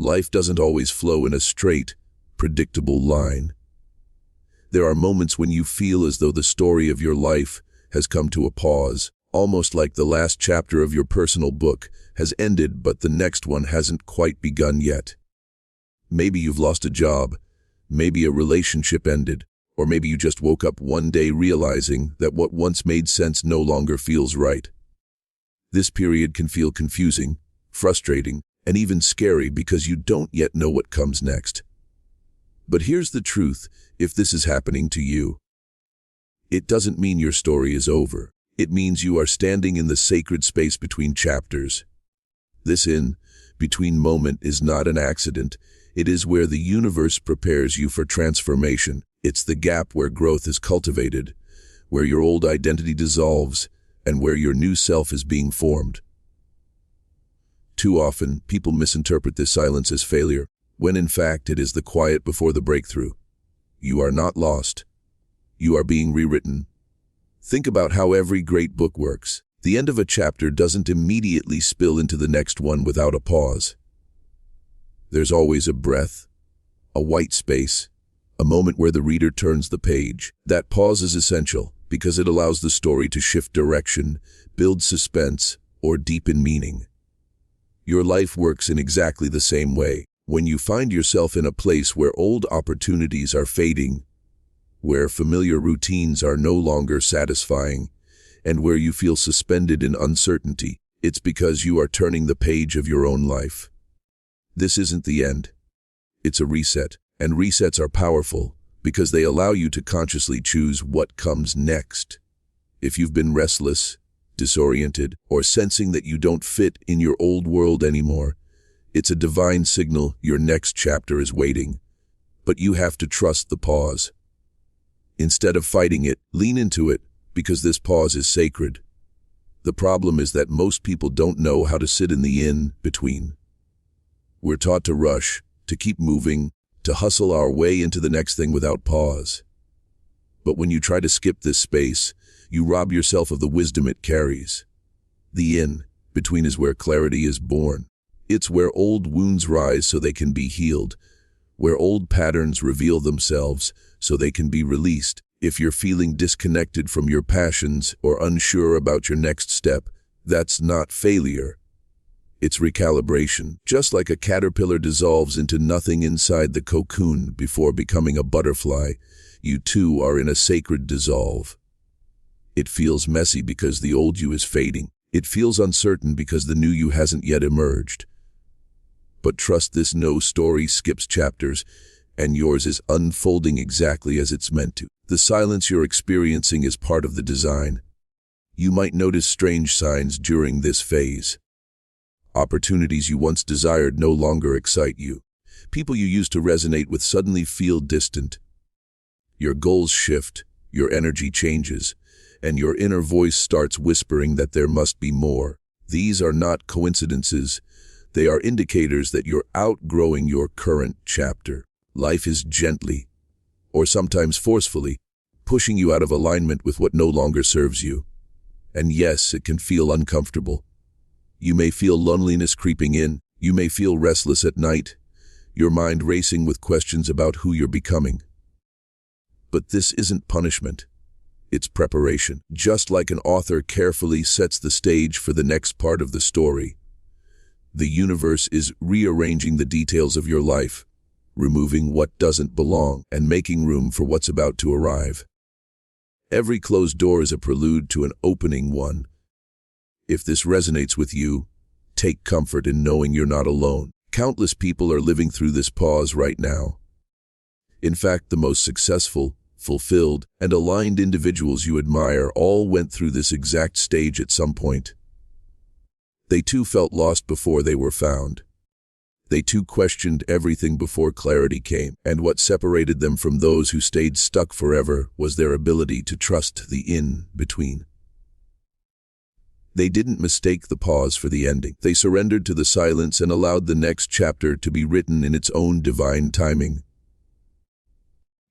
Life doesn't always flow in a straight, predictable line. There are moments when you feel as though the story of your life has come to a pause, almost like the last chapter of your personal book has ended, but the next one hasn't quite begun yet. Maybe you've lost a job, maybe a relationship ended, or maybe you just woke up one day realizing that what once made sense no longer feels right. This period can feel confusing, frustrating, and even scary because you don't yet know what comes next. But here's the truth, if this is happening to you, it doesn't mean your story is over. It means you are standing in the sacred space between chapters. This in-between moment is not an accident. It is where the universe prepares you for transformation. It's the gap where growth is cultivated, where your old identity dissolves, and where your new self is being formed. Too often, people misinterpret this silence as failure, when in fact it is the quiet before the breakthrough. You are not lost. You are being rewritten. Think about how every great book works. The end of a chapter doesn't immediately spill into the next one without a pause. There's always a breath, a white space, a moment where the reader turns the page. That pause is essential because it allows the story to shift direction, build suspense, or deepen meaning. Your life works in exactly the same way. When you find yourself in a place where old opportunities are fading, where familiar routines are no longer satisfying, and where you feel suspended in uncertainty, it's because you are turning the page of your own life. This isn't the end. It's a reset, and resets are powerful because they allow you to consciously choose what comes next. If you've been restless, disoriented, or sensing that you don't fit in your old world anymore, it's a divine signal your next chapter is waiting. But you have to trust the pause. Instead of fighting it, lean into it, because this pause is sacred. The problem is that most people don't know how to sit in the in-between. We're taught to rush, to keep moving, to hustle our way into the next thing without pause. But when you try to skip this space, you rob yourself of the wisdom it carries. The in-between is where clarity is born. It's where old wounds rise so they can be healed, where old patterns reveal themselves so they can be released. If you're feeling disconnected from your passions or unsure about your next step, that's not failure. It's recalibration. Just like a caterpillar dissolves into nothing inside the cocoon before becoming a butterfly, you too are in a sacred dissolve. It feels messy because the old you is fading. It feels uncertain because the new you hasn't yet emerged. But trust this, no story skips chapters, and yours is unfolding exactly as it's meant to. The silence you're experiencing is part of the design. You might notice strange signs during this phase. Opportunities you once desired no longer excite you. People you used to resonate with suddenly feel distant. Your goals shift, your energy changes, and your inner voice starts whispering that there must be more. These are not coincidences. They are indicators that you're outgrowing your current chapter. Life is gently, or sometimes forcefully, pushing you out of alignment with what no longer serves you. And yes, it can feel uncomfortable. You may feel loneliness creeping in. You may feel restless at night, your mind racing with questions about who you're becoming. But this isn't punishment. It's preparation. Just like an author carefully sets the stage for the next part of the story, the universe is rearranging the details of your life, removing what doesn't belong and making room for what's about to arrive. Every closed door is a prelude to an opening one. If this resonates with you, take comfort in knowing you're not alone. Countless people are living through this pause right now. In fact, the most successful, fulfilled, and aligned individuals you admire all went through this exact stage at some point. They too felt lost before they were found. They too questioned everything before clarity came, and what separated them from those who stayed stuck forever was their ability to trust the in-between. They didn't mistake the pause for the ending. They surrendered to the silence and allowed the next chapter to be written in its own divine timing.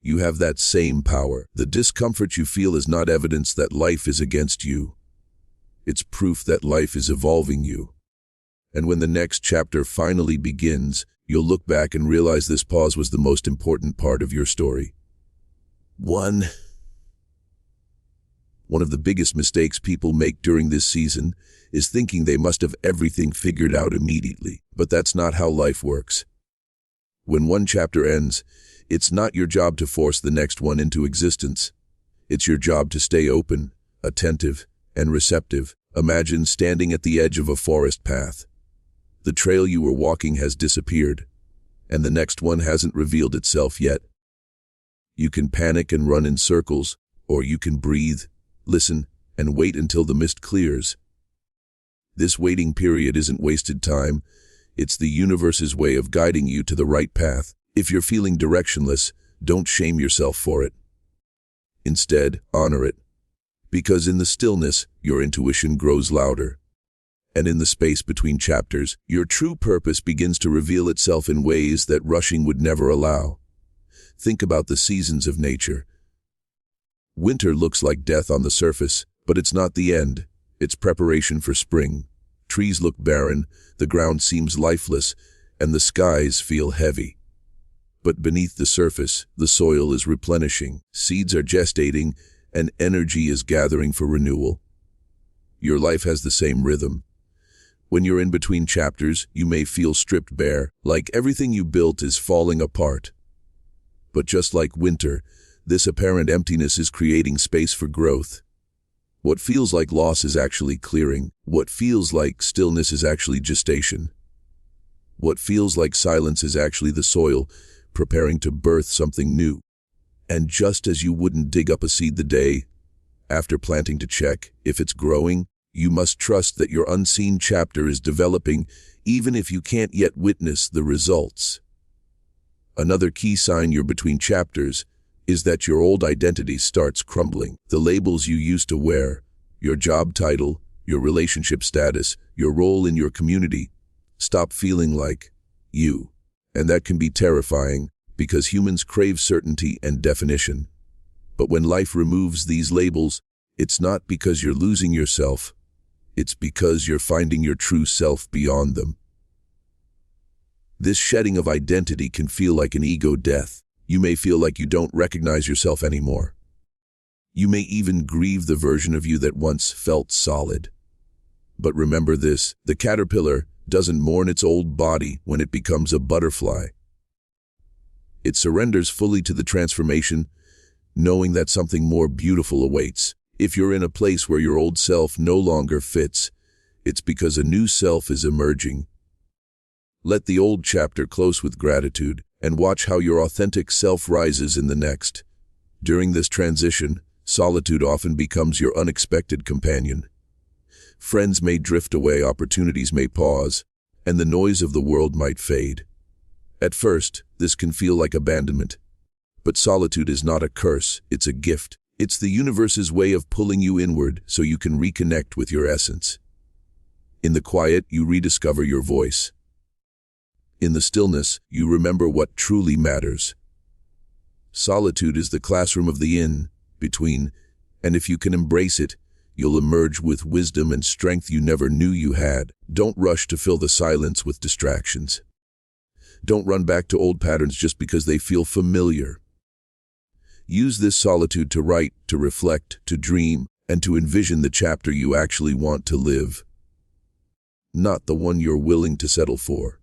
You have that same power. The discomfort you feel is not evidence that life is against you. It's proof that life is evolving you. And when the next chapter finally begins, you'll look back and realize this pause was the most important part of your story. One of the biggest mistakes people make during this season is thinking they must have everything figured out immediately. But that's not how life works. When one chapter ends, it's not your job to force the next one into existence. It's your job to stay open, attentive, and receptive. Imagine standing at the edge of a forest path. The trail you were walking has disappeared, and the next one hasn't revealed itself yet. You can panic and run in circles, or you can breathe, listen, and wait until the mist clears. This waiting period isn't wasted time. It's the universe's way of guiding you to the right path. If you're feeling directionless, don't shame yourself for it. Instead, honor it. Because in the stillness, your intuition grows louder. And in the space between chapters, your true purpose begins to reveal itself in ways that rushing would never allow. Think about the seasons of nature. Winter looks like death on the surface, but it's not the end. It's preparation for spring. Trees look barren, the ground seems lifeless, and the skies feel heavy. But beneath the surface, the soil is replenishing, seeds are gestating, and energy is gathering for renewal. Your life has the same rhythm. When you're in between chapters, you may feel stripped bare, like everything you built is falling apart. But just like winter, this apparent emptiness is creating space for growth. What feels like loss is actually clearing. What feels like stillness is actually gestation. What feels like silence is actually the soil preparing to birth something new. And just as you wouldn't dig up a seed the day after planting to check if it's growing, you must trust that your unseen chapter is developing even if you can't yet witness the results. Another key sign you're between chapters is that your old identity starts crumbling. The labels you used to wear, your job title, your relationship status, your role in your community, stop feeling like you. And that can be terrifying because humans crave certainty and definition. But when life removes these labels, it's not because you're losing yourself. It's because you're finding your true self beyond them. This shedding of identity can feel like an ego death. You may feel like you don't recognize yourself anymore. You may even grieve the version of you that once felt solid. But remember this, the caterpillar doesn't mourn its old body when it becomes a butterfly. It surrenders fully to the transformation, knowing that something more beautiful awaits. If you're in a place where your old self no longer fits, it's because a new self is emerging. Let the old chapter close with gratitude and watch how your authentic self rises in the next. During this transition, solitude often becomes your unexpected companion. Friends may drift away, opportunities may pause, and the noise of the world might fade. At first, this can feel like abandonment. But solitude is not a curse, it's a gift. It's the universe's way of pulling you inward so you can reconnect with your essence. In the quiet, you rediscover your voice. In the stillness, you remember what truly matters. Solitude is the classroom of the in-between, and if you can embrace it, you'll emerge with wisdom and strength you never knew you had. Don't rush to fill the silence with distractions. Don't run back to old patterns just because they feel familiar. Use this solitude to write, to reflect, to dream, and to envision the chapter you actually want to live. Not the one you're willing to settle for.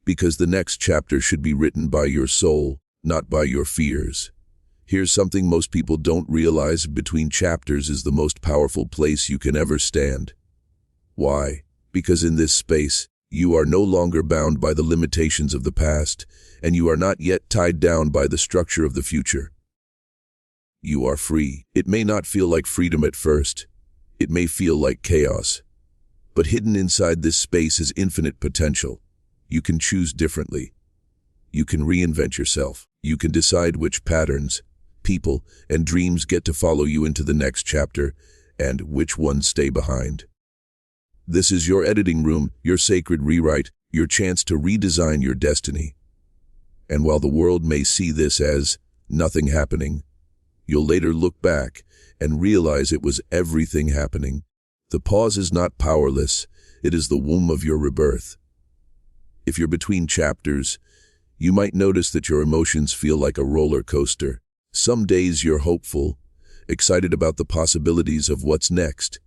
Because the next chapter should be written by your soul, not by your fears. Here's something most people don't realize: between chapters is the most powerful place you can ever stand. Why? Because in this space, you are no longer bound by the limitations of the past, and you are not yet tied down by the structure of the future. You are free. It may not feel like freedom at first. It may feel like chaos. But hidden inside this space is infinite potential. You can choose differently. You can reinvent yourself. You can decide which patterns, people, and dreams get to follow you into the next chapter, and which ones stay behind. This is your editing room, your sacred rewrite, your chance to redesign your destiny. And while the world may see this as nothing happening, you'll later look back and realize it was everything happening. The pause is not powerless, it is the womb of your rebirth. If you're between chapters, you might notice that your emotions feel like a roller coaster. Some days you're hopeful, excited about the possibilities of what's next.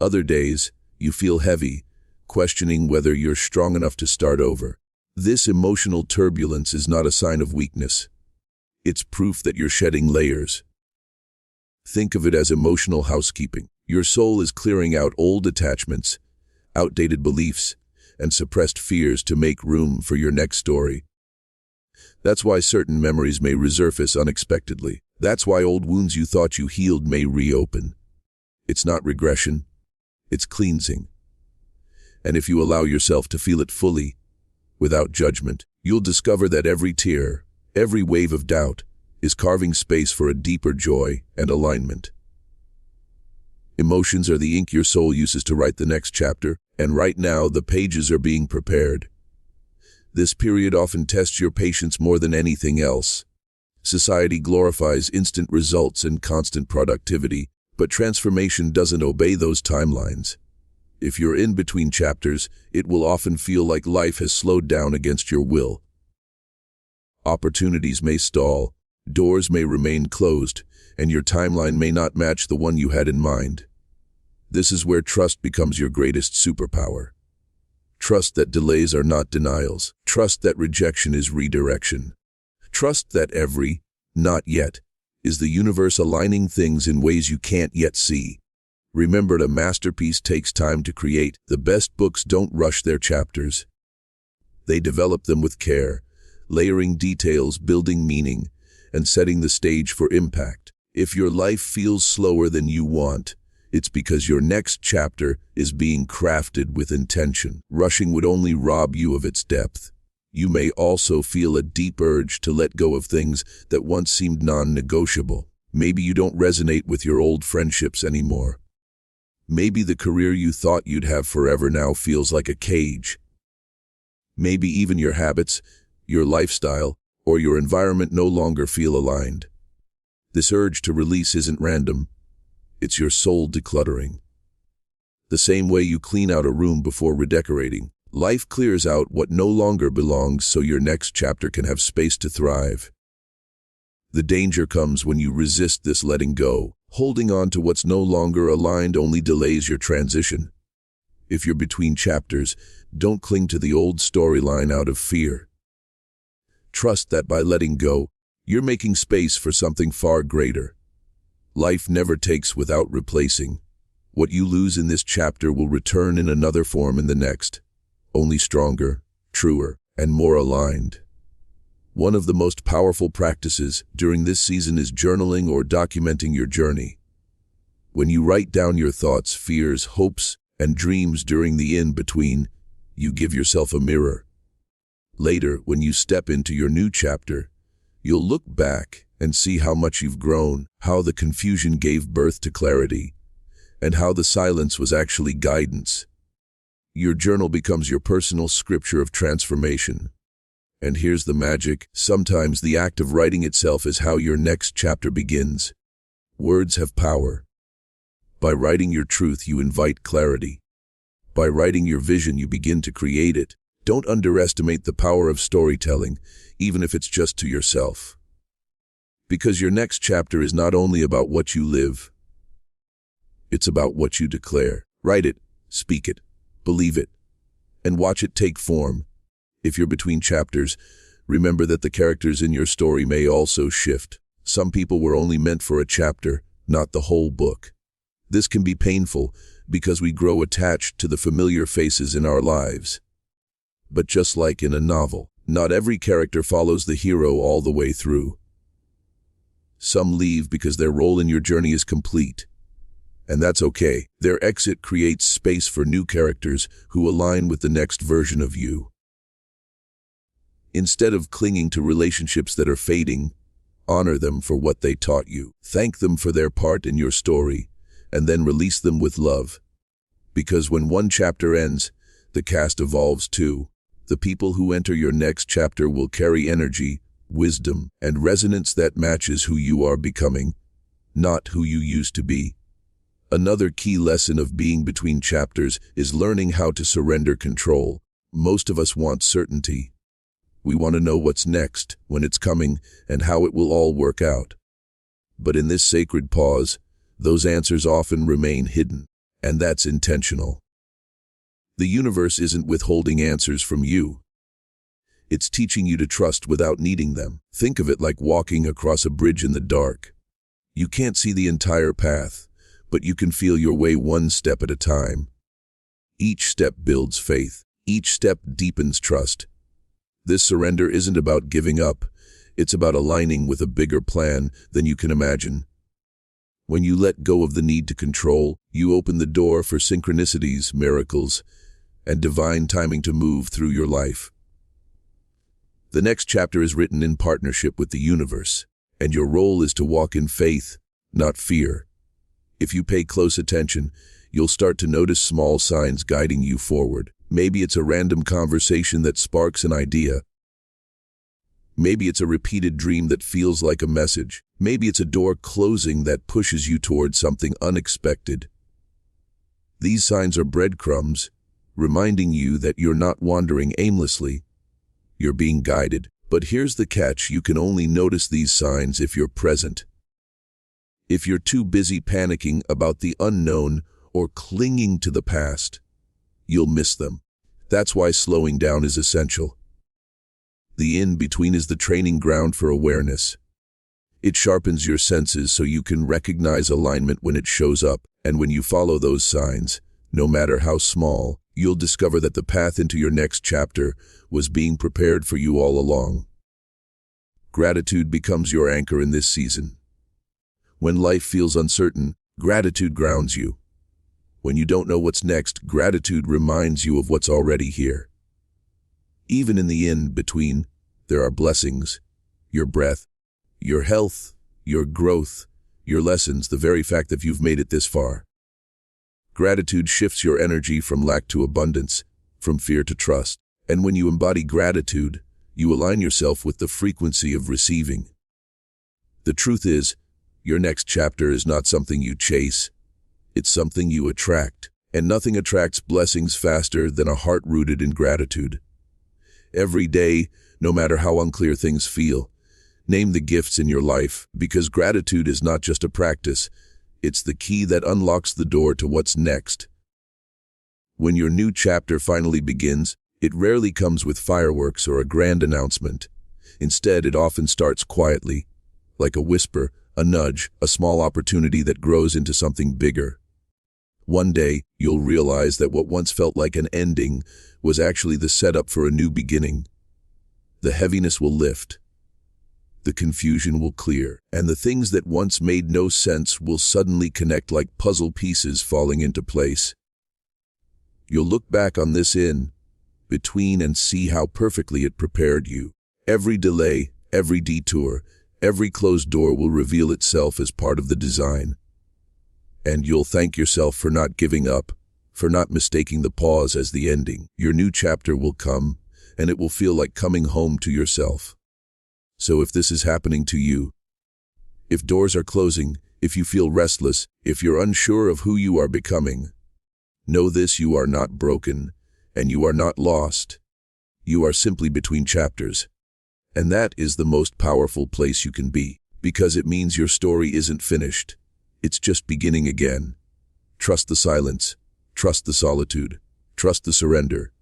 Other days, you feel heavy, questioning whether you're strong enough to start over. This emotional turbulence is not a sign of weakness. It's proof that you're shedding layers. Think of it as emotional housekeeping. Your soul is clearing out old attachments, outdated beliefs, and suppressed fears to make room for your next story. That's why certain memories may resurface unexpectedly. That's why old wounds you thought you healed may reopen. It's not regression, it's cleansing. And if you allow yourself to feel it fully, without judgment, you'll discover that every tear, every wave of doubt, is carving space for a deeper joy and alignment. Emotions are the ink your soul uses to write the next chapter, and right now the pages are being prepared. This period often tests your patience more than anything else. Society glorifies instant results and constant productivity, but transformation doesn't obey those timelines. If you're in between chapters, it will often feel like life has slowed down against your will. Opportunities may stall, doors may remain closed, and your timeline may not match the one you had in mind. This is where trust becomes your greatest superpower. Trust that delays are not denials. Trust that rejection is redirection. Trust that every "not yet" is the universe aligning things in ways you can't yet see. Remember, a masterpiece takes time to create. The best books don't rush their chapters. They develop them with care, layering details, building meaning, and setting the stage for impact. If your life feels slower than you want, it's because your next chapter is being crafted with intention. Rushing would only rob you of its depth. You may also feel a deep urge to let go of things that once seemed non-negotiable. Maybe you don't resonate with your old friendships anymore. Maybe the career you thought you'd have forever now feels like a cage. Maybe even your habits, your lifestyle, or your environment no longer feel aligned. This urge to release isn't random. It's your soul decluttering. The same way you clean out a room before redecorating, life clears out what no longer belongs so your next chapter can have space to thrive. The danger comes when you resist this letting go. Holding on to what's no longer aligned only delays your transition. If you're between chapters, don't cling to the old storyline out of fear. Trust that by letting go, you're making space for something far greater. Life never takes without replacing. What you lose in this chapter will return in another form in the next, only stronger, truer, and more aligned. One of the most powerful practices during this season is journaling or documenting your journey. When you write down your thoughts, fears, hopes, and dreams during the in-between, you give yourself a mirror. Later, when you step into your new chapter, you'll look back and see how much you've grown, how the confusion gave birth to clarity, and how the silence was actually guidance. Your journal becomes your personal scripture of transformation. And here's the magic. Sometimes the act of writing itself is how your next chapter begins. Words have power. By writing your truth, you invite clarity. By writing your vision, you begin to create it. Don't underestimate the power of storytelling, even if it's just to yourself. Because your next chapter is not only about what you live, it's about what you declare. Write it, speak it, believe it, and watch it take form. If you're between chapters, remember that the characters in your story may also shift. Some people were only meant for a chapter, not the whole book. This can be painful because we grow attached to the familiar faces in our lives. But just like in a novel, not every character follows the hero all the way through. Some leave because their role in your journey is complete. And that's okay. Their exit creates space for new characters who align with the next version of you. Instead of clinging to relationships that are fading, honor them for what they taught you. Thank them for their part in your story, and then release them with love. Because when one chapter ends, the cast evolves too. The people who enter your next chapter will carry energy, wisdom, and resonance that matches who you are becoming, not who you used to be. Another key lesson of being between chapters is learning how to surrender control. Most of us want certainty. We want to know what's next, when it's coming, and how it will all work out. But in this sacred pause, those answers often remain hidden, and that's intentional. The universe isn't withholding answers from you. It's teaching you to trust without needing them. Think of it like walking across a bridge in the dark. You can't see the entire path, but you can feel your way one step at a time. Each step builds faith. Each step deepens trust. This surrender isn't about giving up. It's about aligning with a bigger plan than you can imagine. When you let go of the need to control, you open the door for synchronicities, miracles, and divine timing to move through your life. The next chapter is written in partnership with the universe, and your role is to walk in faith, not fear. If you pay close attention, you'll start to notice small signs guiding you forward. Maybe it's a random conversation that sparks an idea. Maybe it's a repeated dream that feels like a message. Maybe it's a door closing that pushes you towards something unexpected. These signs are breadcrumbs, reminding you that you're not wandering aimlessly. You're being guided. But here's the catch: you can only notice these signs if you're present. If you're too busy panicking about the unknown or clinging to the past, you'll miss them. That's why slowing down is essential. The in-between is the training ground for awareness. It sharpens your senses so you can recognize alignment when it shows up, and when you follow those signs, no matter how small, you'll discover that the path into your next chapter was being prepared for you all along. Gratitude becomes your anchor in this season. When life feels uncertain, gratitude grounds you. When you don't know what's next, gratitude reminds you of what's already here. Even in the in-between, there are blessings: your breath, your health, your growth, your lessons, the very fact that you've made it this far. Gratitude shifts your energy from lack to abundance, from fear to trust. And when you embody gratitude, you align yourself with the frequency of receiving. The truth is, your next chapter is not something you chase. It's something you attract, and nothing attracts blessings faster than a heart rooted in gratitude. Every day, no matter how unclear things feel, name the gifts in your life, because gratitude is not just a practice, it's the key that unlocks the door to what's next. When your new chapter finally begins, it rarely comes with fireworks or a grand announcement. Instead, it often starts quietly, like a whisper, a nudge, a small opportunity that grows into something bigger. One day, you'll realize that what once felt like an ending was actually the setup for a new beginning. The heaviness will lift. The confusion will clear, and the things that once made no sense will suddenly connect like puzzle pieces falling into place. You'll look back on this in-between and see how perfectly it prepared you. Every delay, every detour, every closed door will reveal itself as part of the design. And you'll thank yourself for not giving up, for not mistaking the pause as the ending. Your new chapter will come, and it will feel like coming home to yourself. So if this is happening to you, if doors are closing, if you feel restless, if you're unsure of who you are becoming, know this: you are not broken, and you are not lost. You are simply between chapters. And that is the most powerful place you can be, because it means your story isn't finished. It's just beginning again. Trust the silence. Trust the solitude. Trust the surrender.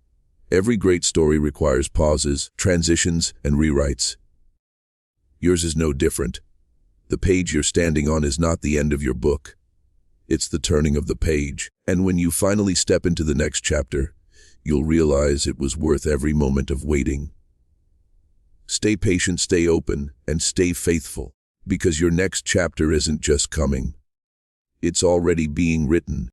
Every great story requires pauses, transitions, and rewrites. Yours is no different. The page you're standing on is not the end of your book. It's the turning of the page. And when you finally step into the next chapter, you'll realize it was worth every moment of waiting. Stay patient, stay open, and stay faithful, because your next chapter isn't just coming. It's already being written.